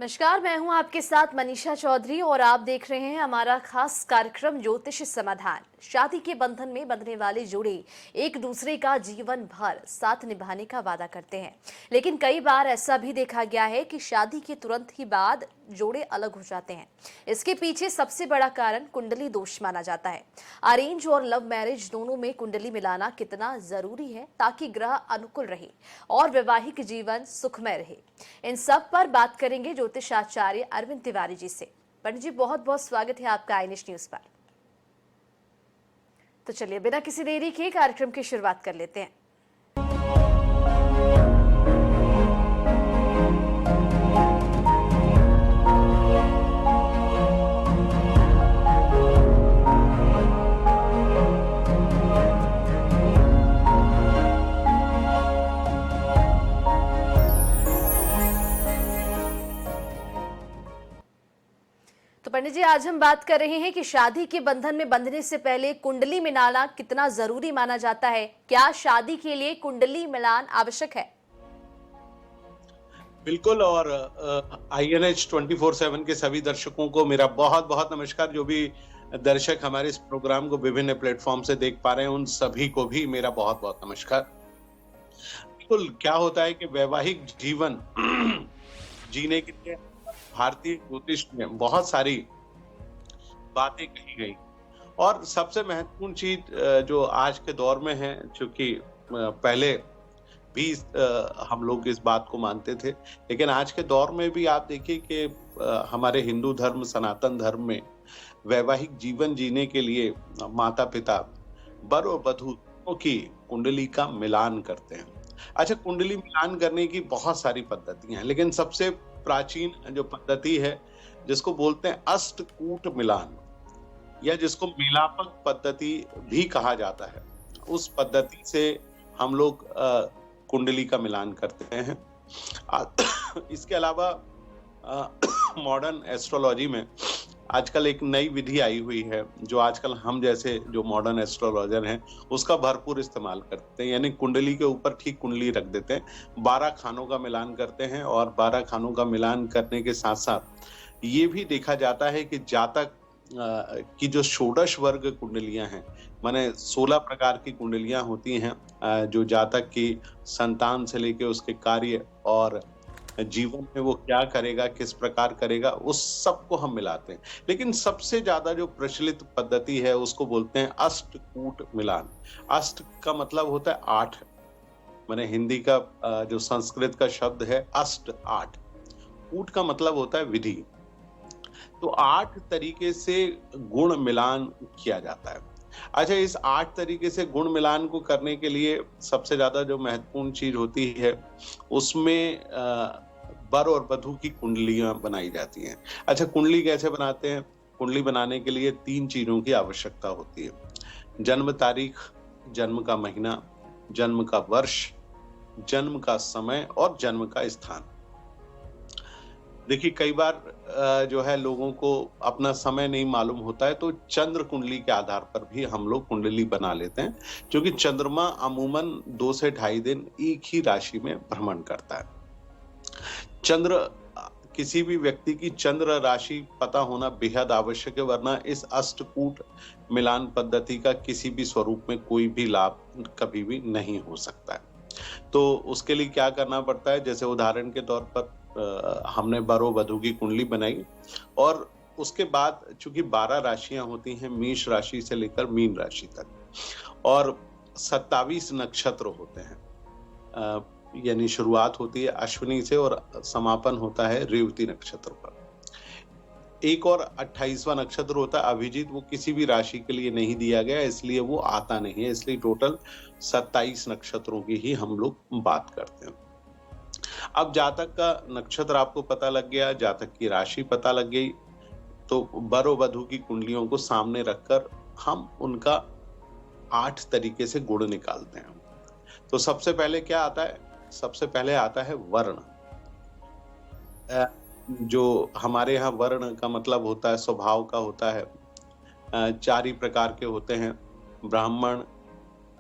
नमस्कार, मैं हूं आपके साथ मनीषा चौधरी और आप देख रहे हैं हमारा खास कार्यक्रम ज्योतिष समाधान। शादी के बंधन में बंधने वाले जोड़े एक दूसरे का जीवन भर साथ निभाने का वादा करते हैं, लेकिन कई बार ऐसा भी देखा गया है कि शादी के तुरंत ही बाद जोड़े अलग हो जाते हैं। इसके पीछे सबसे बड़ा कारण कुंडली दोष माना जाता है। अरेंज और लव मैरिज दोनों में कुंडली मिलाना कितना जरूरी है ताकि ग्रह अनुकूल रहे और वैवाहिक जीवन सुखमय रहे, इन सब पर बात करेंगे ज्योतिष आचार्य अरविंद तिवारी जी से। पंडित जी, बहुत बहुत स्वागत है आपका आईएनएच न्यूज पर। तो चलिए बिना किसी देरी के कार्यक्रम की शुरुआत कर लेते हैं। तो पंडित जी, आज हम बात कर रहे हैं कि शादी के बंधन में बंधने से पहले कुंडली मिलाना कितना जरूरी माना जाता है। क्या शादी के लिए कुंडली मिलान आवश्यक है? बिल्कुल। और INH 24/7 के सभी दर्शकों को मेरा बहुत बहुत नमस्कार। जो भी दर्शक हमारे इस प्रोग्राम को विभिन्न प्लेटफॉर्म से देख पा रहे हैं, उन सभी को भी मेरा बहुत बहुत नमस्कार। बिल्कुल, क्या होता है कि वैवाहिक जीवन जीने के लिए भारतीय ज्योतिष में बहुत सारी बातें कही गई, और सबसे महत्वपूर्ण चीज जो आज के दौर में है, चूंकि पहले भी हम लोग इस बात को मानते थे, लेकिन आज के दौर में भी आप देखिए कि हमारे हिंदू धर्म, सनातन धर्म में वैवाहिक जीवन जीने के लिए माता पिता वर और वधू की कुंडली का मिलान करते हैं। अच्छा, कुंडली मिलान करने की बहुत सारी पद्धतियां हैं, लेकिन सबसे प्राचीन जो पद्धति है, जिसको बोलते हैं अष्टकूट मिलान, या जिसको मेलापक पद्धति भी कहा जाता है, उस पद्धति से हम लोग कुंडली का मिलान करते हैं। इसके अलावा मॉडर्न एस्ट्रोलॉजी में आजकल एक नई विधि आई हुई है, जो आजकल हम जैसे जो मॉडर्न एस्ट्रोलॉजर हैं उसका भरपूर इस्तेमाल करते हैं। यानी कुंडली के ऊपर ठीक कुंडली रख देते हैं, 12 खानों का मिलान करते हैं, और 12 खानों का मिलान करने के साथ साथ ये भी देखा जाता है कि जातक की जो षोडश वर्ग कुंडलियां हैं, माने 16 प्रकार की कुंडलियां होती हैं, जो जातक की संतान से लेके उसके कार्य और जीवन में वो क्या करेगा, किस प्रकार करेगा, उस सब को हम मिलाते हैं। लेकिन सबसे ज्यादा जो प्रचलित पद्धति है उसको बोलते हैं अष्टकूट मिलान। अष्ट का मतलब होता है 8, माने हिंदी का जो संस्कृत का शब्द है अष्ट 8, कूट का मतलब होता है विधि। तो 8 तरीके से गुण मिलान किया जाता है। अच्छा, इस 8 तरीके से गुण मिलान को करने के लिए सबसे ज्यादा जो महत्वपूर्ण चीज होती है, उसमें वर और वधू की कुंडलियां बनाई जाती हैं। अच्छा, कुंडली कैसे बनाते हैं? कुंडली बनाने के लिए 3 चीजों की आवश्यकता होती है: जन्म तारीख, जन्म का महीना, जन्म का वर्ष, जन्म का समय और जन्म का स्थान। देखिए, कई बार जो है लोगों को अपना समय नहीं मालूम होता है, तो चंद्र कुंडली के आधार पर भी हम लोग कुंडली बना लेते हैं, क्योंकि चंद्रमा अमूमन 2 से 2.5 दिन एक ही राशि में भ्रमण करता है। किसी भी व्यक्ति की चंद्र राशि पता होना बेहद आवश्यक है, वरना इस अष्टकूट मिलान पद्धति का किसी भी स्वरूप में कोई भी लाभ कभी भी नहीं हो सकता है। तो उसके लिए क्या करना पड़ता है? जैसे उदाहरण के तौर पर हमने वरो वधू की कुंडली बनाई, और उसके बाद चूंकि 12 राशियां होती हैं, मेष राशि से लेकर मीन राशि तक, और 27 नक्षत्र होते हैं। यानी शुरुआत होती है अश्विनी से और समापन होता है रेवती नक्षत्र पर। एक और 28वां नक्षत्र होता है अभिजीत, वो किसी भी राशि के लिए नहीं दिया गया, इसलिए वो आता नहीं है। इसलिए टोटल 27 नक्षत्रों की ही हम लोग बात करते हैं। अब जातक का नक्षत्र आपको पता लग गया, जातक की राशि पता लग गई, तो वर और वधू की कुंडलियों को सामने रखकर हम उनका 8 तरीके से गुण निकालते हैं। तो सबसे पहले क्या आता है? सबसे पहले आता है वर्ण। जो हमारे यहाँ वर्ण का मतलब होता है, स्वभाव का होता है। 4 ही प्रकार के होते हैं: ब्राह्मण,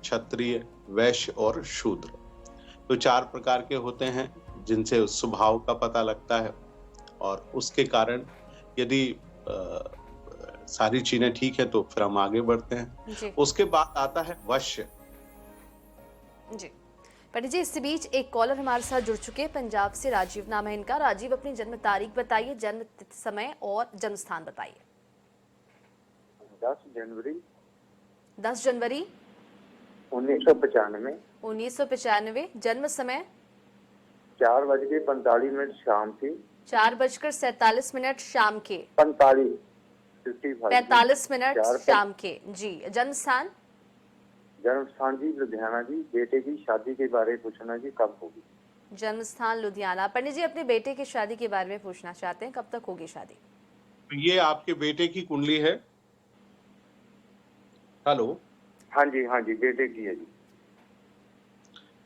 क्षत्रिय, वैश्य और शूद्र। तो 4 प्रकार के होते हैं जिनसे स्वभाव का पता लगता है। और उसके कारण यदि सारी चीजें ठीक है तो फिर हम आगे बढ़ते हैं। जी उसके बाद आता है वश्य। जी पंडित जी, इस बीच एक कॉलर हमारे साथ जुड़ चुके हैं, पंजाब से राजीव नाम है इनका। राजीव, अपनी जन्म तारीख बताइए, जन्म तिथि, समय और जन्म स्थान बताइए। 10 जनवरी 10 जनवरी 1995, 1995। जन्म समय 4:45 शाम के 4:47 शाम के 45 मिनट शाम के। जी, जन्म स्थान जन्म स्थान जी लुधियाना जी। बेटे की शादी के बारे में पूछना जी, कब होगी? जन्म स्थान लुधियाना। पंडित जी, अपने बेटे की शादी के बारे में पूछना चाहते हैं, कब तक होगी शादी? ये आपके बेटे की कुंडली है। हेलो। हाँ जी, बेटे की है जी।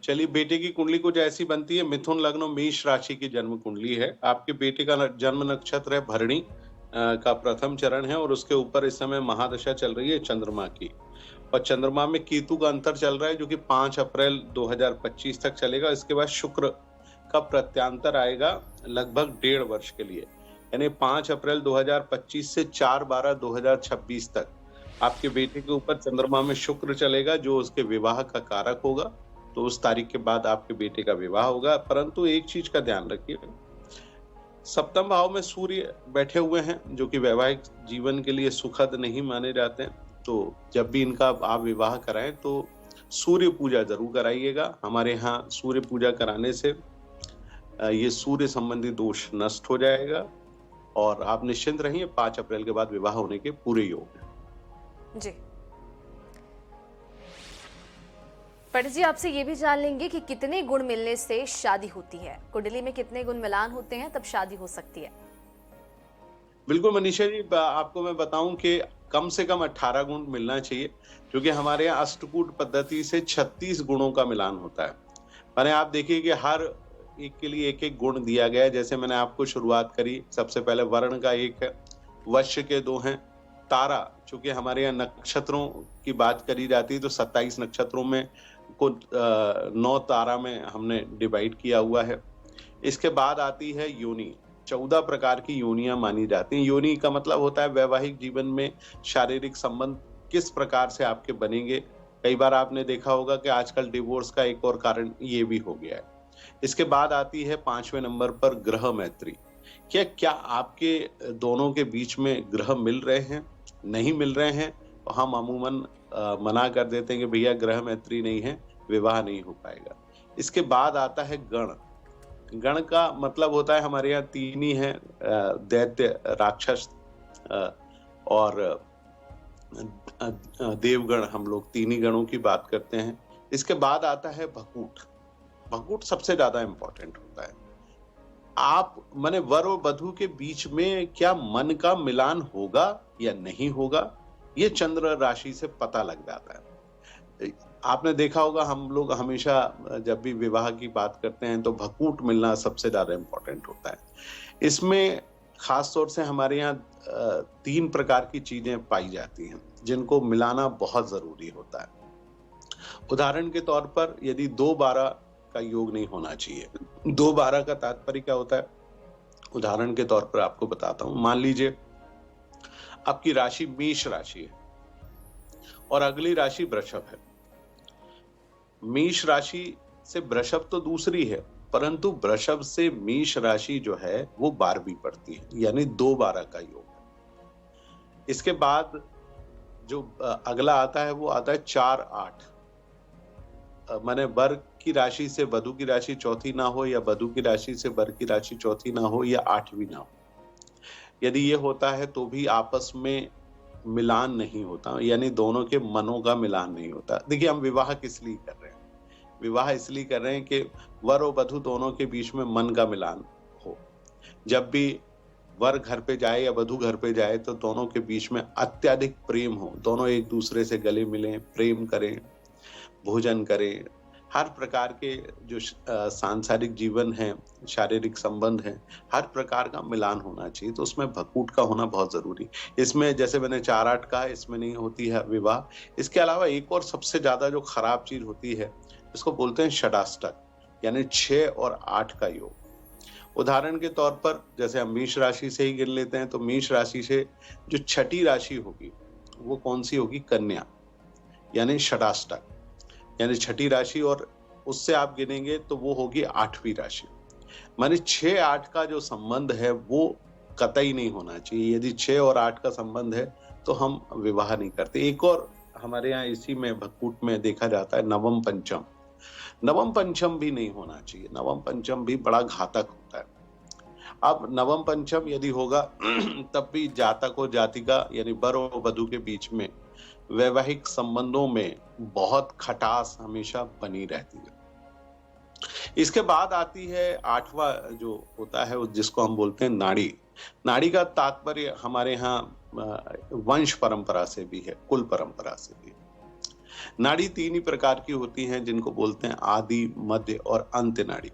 चलिए, बेटे की कुंडली कुछ ऐसी बनती है। मिथुन लग्न और मेष राशि की जन्म कुंडली है। आपके बेटे का जन्म नक्षत्र है भरणी का प्रथम चरण है और उसके ऊपर इस समय महादशा चल रही है चंद्रमा की, और चंद्रमा में केतु का अंतर चल रहा है जो कि 5 अप्रैल 2025 तक चलेगा। इसके बाद शुक्र का प्रत्यांतर आएगा लगभग 1.5 वर्ष के लिए, यानी 5 अप्रैल 2025 से 4/12/2026 तक आपके बेटे के ऊपर चंद्रमा में शुक्र चलेगा जो उसके विवाह का कारक होगा। तो उस तारीख के बाद आपके बेटे का विवाह होगा। परंतु एक चीज का ध्यान रखिए, सप्तम भाव में सूर्य बैठे हुए हैं जो कि वैवाहिक जीवन के लिए सुखद नहीं माने जाते हैं। तो जब भी इनका आप विवाह कराएं तो सूर्य पूजा जरूर कराइएगा। हमारे यहाँ सूर्य पूजा कराने से ये सूर्य संबंधी दोष नष्ट हो जाएगा और आप निश्चिंत रहिए। 5 अप्रैल के बाद विवाह होने के पूरे योग हैं। जी पंडित जी, आपसे ये भी जान लेंगे कि कितने गुण मिलने से शादी होती है। कुंडली में कितने गुण मिलान होते हैं तब शादी हो सकती है? बिल्कुल मनीषा जी, आपको मैं बताऊं कि कम से कम 18 गुण मिलना चाहिए, क्योंकि हमारे यहाँ अष्टकूट पद्धति से 36 गुणों का मिलान होता है। माने आप देखिए कि हर एक के लिए एक एक गुण दिया गया है। जैसे मैंने आपको शुरुआत करी, सबसे पहले वर्ण का 1 है, वश्य के 2 हैं, तारा, चूंकि हमारे यहाँ नक्षत्रों की बात करी जाती है तो 27 नक्षत्रों में को 9 तारा में हमने डिवाइड किया हुआ है। इसके बाद आती है योनि। 14 प्रकार की योनियां मानी जाती हैं। योनि का मतलब होता है वैवाहिक जीवन में शारीरिक संबंध किस प्रकार से आपके बनेंगे। कई बार आपने देखा होगा कि आजकल डिवोर्स का एक और कारण ये भी हो गया है। इसके बाद आती है 5वें नंबर पर ग्रह मैत्री। क्या आपके दोनों के बीच में ग्रह मिल रहे हैं? नहीं मिल रहे हैं तो हम अमूमन मना कर देते हैं कि भैया ग्रह मैत्री नहीं है, विवाह नहीं हो पाएगा। इसके बाद आता है गण। गण का मतलब होता है, हमारे यहाँ 3 ही है, दैत्य, राक्षस और देवगण। हम लोग 3 ही गणों की बात करते हैं। इसके बाद आता है भकूट। भकूट सबसे ज्यादा इंपॉर्टेंट होता है। आप माने वर और वधु के बीच में क्या मन का मिलान होगा या नहीं होगा, ये चंद्र राशि से पता लग जाता है। आपने देखा होगा हम लोग हमेशा जब भी विवाह की बात करते हैं तो भकूट मिलना सबसे ज्यादा इंपॉर्टेंट होता है। इसमें खास तौर से हमारे यहाँ 3 प्रकार की चीजें पाई जाती हैं जिनको मिलाना बहुत जरूरी होता है। उदाहरण के तौर पर यदि 2-12 का योग नहीं होना चाहिए। 2-12 का तात्पर्य क्या होता है, उदाहरण के तौर पर आपको बताता हूं। मान लीजिए आपकी राशि मेष राशि है और अगली राशि वृषभ है। मेष राशि से वृषभ तो दूसरी है, परंतु वृषभ से मेष राशि जो है वो 12वीं पड़ती है, यानी 2-12 का योग है। इसके बाद जो अगला आता है वो आता है 4-8। माने वर की राशि से वधु की राशि चौथी ना हो, या वधु की राशि से वर की राशि चौथी ना हो, या 8वीं ना हो। यदि ये होता है तो भी आपस में मिलान नहीं होता, यानी दोनों के मनों का मिलान नहीं होता। देखिए, हम विवाह किस लिए कर रहे हैं? विवाह इसलिए कर रहे हैं कि वर और वधु दोनों के बीच में मन का मिलान हो। जब भी वर घर पे जाए या वधु घर पे जाए तो दोनों के बीच में अत्यधिक प्रेम हो, दोनों एक दूसरे से गले मिलें, प्रेम करें, भोजन करें। हर प्रकार के जो सांसारिक जीवन है, शारीरिक संबंध है, हर प्रकार का मिलान होना चाहिए। तो उसमें भकूट का होना बहुत जरूरी। इसमें जैसे मैंने 4-8 कहा, इसमें नहीं होती है विवाह। इसके अलावा एक और सबसे ज्यादा जो खराब चीज होती है, इसको बोलते हैं षडाष्टक, यानी 6 और 8 का योग। उदाहरण के तौर पर जैसे हम मेष राशि से ही गिन लेते हैं, तो मेष राशि से जो छठी राशि होगी वो कौन सी होगी? कन्या, यानी षडाष्टक, यानी छठी राशि, और उससे आप गिनेंगे तो वो होगी 8वीं राशि। माने 6-8 का जो संबंध है वो कतई नहीं होना चाहिए। यदि 6 और 8 का संबंध है तो हम विवाह नहीं करते। एक और हमारे यहाँ इसी में भक्कूट में देखा जाता है नवम पंचम। नवम पंचम भी नहीं होना चाहिए। नवम पंचम भी बड़ा घातक होता है। अब नवम पंचम यदि होगा तब भी जातक और जातिका यानी वर और वधू के बीच में वैवाहिक संबंधों में बहुत खटास हमेशा बनी रहती है। इसके बाद आती है 8वां जो होता है जिसको हम बोलते हैं नाड़ी। नाड़ी का तात्पर्य हमारे यहाँ वंश परंपरा से भी है, कुल परंपरा से भी है। नाड़ी 3 ही प्रकार की होती हैं जिनको बोलते हैं आदि, मध्य और अंत्य नाड़ी।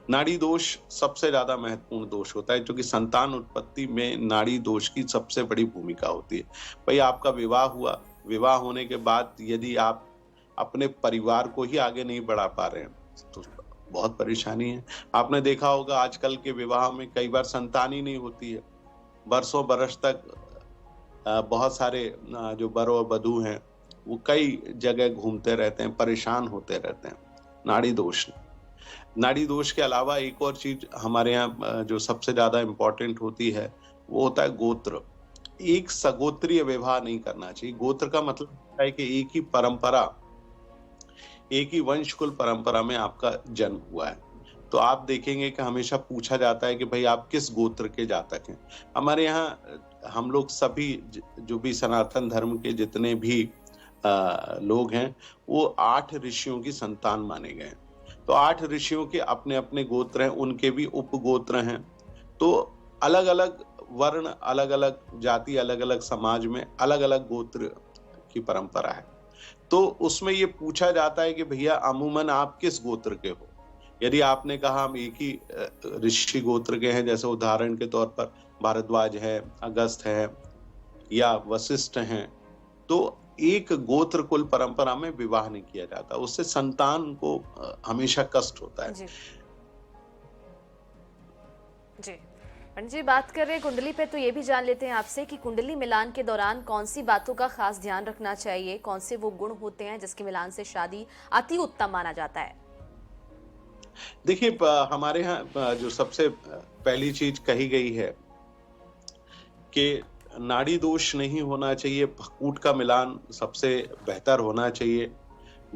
नाड़ी दोष सबसे ज्यादा महत्वपूर्ण दोष होता है, क्योंकि संतान उत्पत्ति में नाड़ी दोष की सबसे बड़ी भूमिका होती है। भाई आपका विवाह हुआ, विवाह होने के बाद यदि आप अपने परिवार को ही आगे नहीं बढ़ा पा रहे हैं तो बहुत परेशानी है। आपने देखा होगा आजकल के विवाह में कई बार संतान ही नहीं होती है। बरसों बरस तक बहुत सारे जो वर और वधू हैं वो कई जगह घूमते रहते हैं, परेशान होते रहते हैं। नाड़ी दोष, नाड़ी दोष के अलावा एक और चीज हमारे यहाँ जो सबसे ज्यादा इम्पोर्टेंट होती है वो होता है गोत्र। एक सगोत्रीय विवाह नहीं करना चाहिए। गोत्र का मतलब है कि एक ही परंपरा, एक ही वंश कुल परंपरा में आपका जन्म हुआ है। तो आप देखेंगे कि हमेशा पूछा जाता है कि भाई आप किस गोत्र के जातक हैं। हमारे यहाँ हम लोग सभी जो भी सनातन धर्म के जितने भी लोग हैं वो 8 ऋषियों की संतान माने गए हैं। तो 8 ऋषियों के अपने अपने गोत्र हैं, उनके भी उपगोत्र हैं। तो अलग अलग वर्ण, अलग अलग जाति, अलग अलग समाज में अलग अलग गोत्र की परंपरा है। तो उसमें ये पूछा जाता है कि भैया अमूमन आप किस गोत्र के हो। यदि आपने कहा हम एक ही ऋषि गोत्र के हैं, जैसे उदाहरण के तौर पर भारद्वाज है, अगस्त है या वशिष्ठ हैं, तो एक गोत्र कुल परंपरा में विवाह नहीं किया जाता। उससे संतान को हमेशा कष्ट होता है। जी जी पंडित जी, बात कर रहे हैं कुंडली पे, तो ये भी जान लेते हैं आपसे कि कुंडली मिलान के दौरान कौन सी बातों का खास ध्यान रखना चाहिए, कौन से वो गुण होते हैं जिसके मिलान से शादी अति उत्तम माना जाता है। देखिए हमारे यहाँ जो सबसे पहली चीज कही गई है कि नाड़ी दोष नहीं होना चाहिए, भक्कूट का मिलान सबसे बेहतर होना चाहिए,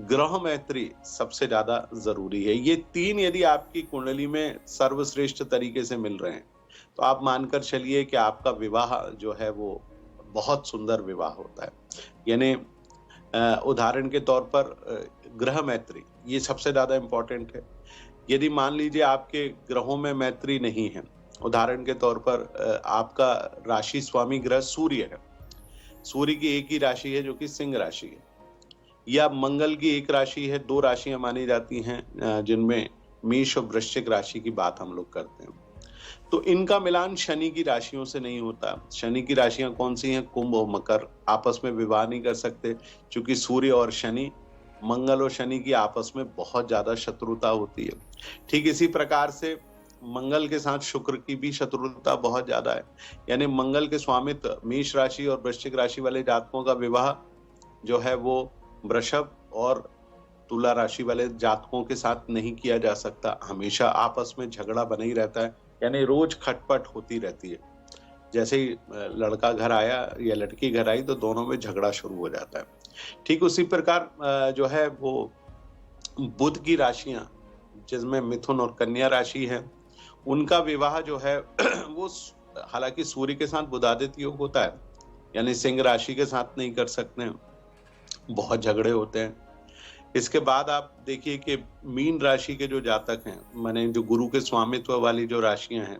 ग्रह मैत्री सबसे ज्यादा जरूरी है। ये 3 यदि आपकी कुंडली में सर्वश्रेष्ठ तरीके से मिल रहे हैं तो आप मानकर चलिए कि आपका विवाह जो है वो बहुत सुंदर विवाह होता है। यानी उदाहरण के तौर पर ग्रह मैत्री ये सबसे ज्यादा इम्पोर्टेंट है। यदि मान लीजिए आपके ग्रहों में मैत्री नहीं है, उदाहरण के तौर पर आपका राशि स्वामी ग्रह सूर्य है, सूर्य की एक ही राशि है जो कि सिंह राशि है, या मंगल की एक राशि है, 2 राशियां मानी जाती हैं जिनमें मेष और वृश्चिक राशि की बात हम लोग करते हैं। तो इनका मिलान शनि की राशियों से नहीं होता। शनि की राशियां कौन सी हैं? कुंभ और मकर। आपस में विवाह नहीं कर सकते क्योंकि सूर्य और शनि, मंगल और शनि की आपस में बहुत ज्यादा शत्रुता होती है। ठीक इसी प्रकार से मंगल के साथ शुक्र की भी शत्रुता बहुत ज्यादा है। यानी मंगल के स्वामित्व मेष राशि और वृश्चिक राशि वाले जातकों का विवाह जो है वो वृषभ और तुला राशि वाले जातकों के साथ नहीं किया जा सकता। हमेशा आपस में झगड़ा बना ही रहता है, यानी रोज खटपट होती रहती है। जैसे ही लड़का घर आया या लड़की घर आई तो दोनों में झगड़ा शुरू हो जाता है। ठीक उसी प्रकार जो है वो बुध की राशियां जिसमें मिथुन और कन्या राशि है, उनका विवाह जो है वो हालांकि सूर्य के साथ बुधादित्य योग होता है, यानी सिंह राशि के साथ नहीं कर सकते हैं, बहुत झगड़े होते हैं। इसके बाद आप देखिए कि मीन राशि के जो जातक हैं, माने जो गुरु के स्वामित्व वाली जो राशियां हैं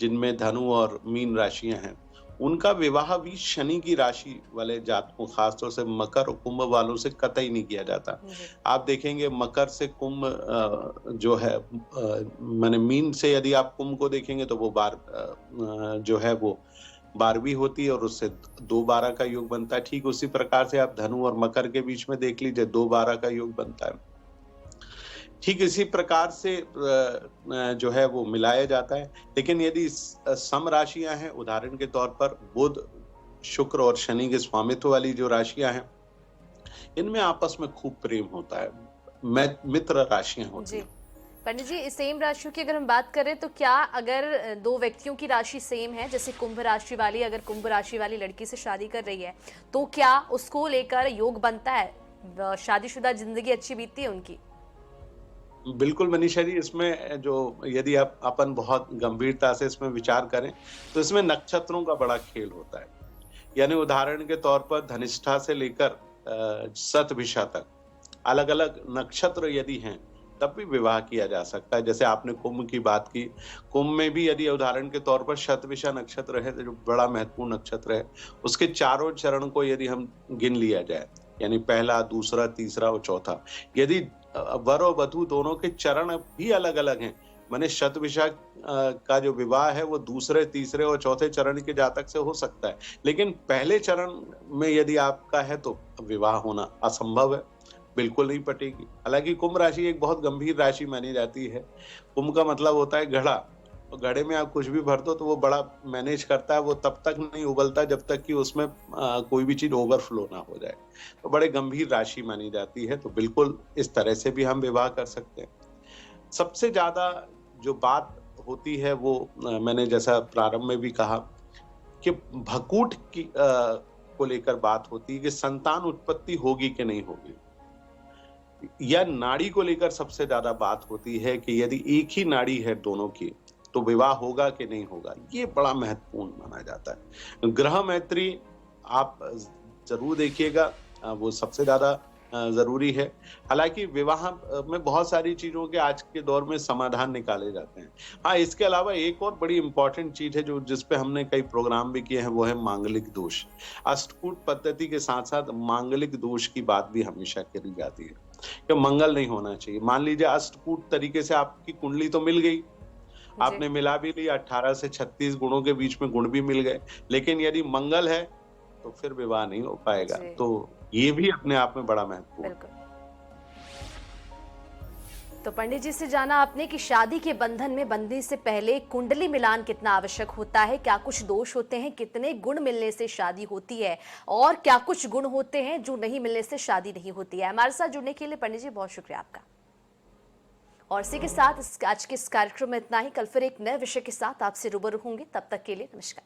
जिनमें धनु और मीन राशियां हैं, उनका विवाह भी शनि की राशि वाले जातकों, खासतौर से मकर और कुंभ वालों से कतई नहीं किया जाता। आप देखेंगे मकर से कुंभ जो है माने मीन से यदि आप कुंभ को देखेंगे तो वो जो है वो 12वीं होती है और उससे 2-12 का योग बनता है। ठीक उसी प्रकार से आप धनु और मकर के बीच में देख लीजिए 2-12 का योग बनता है। ठीक इसी प्रकार से जो है वो मिलाया जाता है। लेकिन यदि सम राशियां हैं, उदाहरण के तौर पर बुध, शुक्र और शनि के स्वामित्व वाली जो राशियां हैं, इनमें आपस में खूब प्रेम होता है, मित्र राशियां होती जी हैं। पंडित जी, इस सेम राशियों की अगर हम बात करें तो क्या अगर दो व्यक्तियों की राशि सेम है, जैसे कुंभ राशि वाली अगर कुंभ राशि वाली लड़की से शादी कर रही है तो क्या उसको लेकर योग बनता है, शादीशुदा जिंदगी अच्छी बीतती है उनकी? बिल्कुल मनीषा जी, इसमें जो यदि आप अपन बहुत गंभीरता से इसमें विचार करें तो इसमें नक्षत्रों का बड़ा खेल होता है। यानी उदाहरण के तौर पर धनिष्ठा से लेकर शतभिषा तक अलग अलग नक्षत्र यदि हैं तब भी विवाह किया जा सकता है। जैसे आपने कुंभ की बात की, कुंभ में भी यदि उदाहरण के तौर पर शतभिषा नक्षत्र है, जो बड़ा महत्वपूर्ण नक्षत्र है, उसके चारों चरण को यदि हम गिन लिया जाए, यानी पहला, दूसरा, तीसरा और चौथा, यदि वर और वधू दोनों के चरण भी अलग अलग हैं, माने शतभिषा का जो विवाह है वो दूसरे, तीसरे और चौथे चरण के जातक से हो सकता है, लेकिन पहले चरण में यदि आपका है तो विवाह होना असंभव है, बिल्कुल नहीं पटेगी। हालांकि कुंभ राशि एक बहुत गंभीर राशि मानी जाती है। कुंभ का मतलब होता है घड़ा, और घड़े में आप कुछ भी भर दो तो वो बड़ा मैनेज करता है, वो तब तक नहीं उबलता जब तक कि उसमें कोई भी चीज ओवरफ्लो ना हो जाए। तो बड़े गंभीर राशि मानी जाती है, तो बिल्कुल इस तरह से भी हम विवाह कर सकते हैं। सबसे ज्यादा जो बात होती है वो मैंने जैसा प्रारंभ में भी कहा कि भकूट की को लेकर बात होती है कि संतान उत्पत्ति होगी कि नहीं होगी, या नाड़ी को लेकर सबसे ज्यादा बात होती है कि यदि एक ही नाड़ी है दोनों की तो विवाह होगा कि नहीं होगा। ये बड़ा महत्वपूर्ण माना जाता है। ग्रह मैत्री आप जरूर देखिएगा, वो सबसे ज्यादा जरूरी है। हालांकि विवाह में बहुत सारी चीजों के आज के दौर में समाधान निकाले जाते हैं। हाँ, इसके अलावा एक और बड़ी इंपॉर्टेंट चीज है जो जिसपे हमने कई प्रोग्राम भी किए हैं, वो है मांगलिक दोष। अष्टकूट पद्धति के साथ साथ मांगलिक दोष की बात भी हमेशा करी जाती है कि मंगल नहीं होना चाहिए। मान लीजिए अष्टकूट तरीके से आपकी कुंडली तो मिल गई, आपने मिला भी ली, 18 से 36 गुणों के बीच में गुण भी मिल गए, लेकिन यदि मंगल है तो फिर विवाह नहीं हो पाएगा। तो ये भी अपने आप में बड़ा महत्वपूर्ण है। तो पंडित जी से जाना आपने कि शादी के बंधन में बंधने से पहले कुंडली मिलान कितना आवश्यक होता है, क्या कुछ दोष होते हैं, कितने गुण मिलने से शादी होती है, और क्या कुछ गुण होते हैं जो नहीं मिलने से शादी नहीं होती है। हमारे साथ जुड़ने के लिए पंडित जी बहुत शुक्रिया आपका। और इसी के साथ आज के इस कार्यक्रम में इतना ही। कल फिर एक नए विषय के साथ आपसे रूबरू होंगे, तब तक के लिए नमस्कार।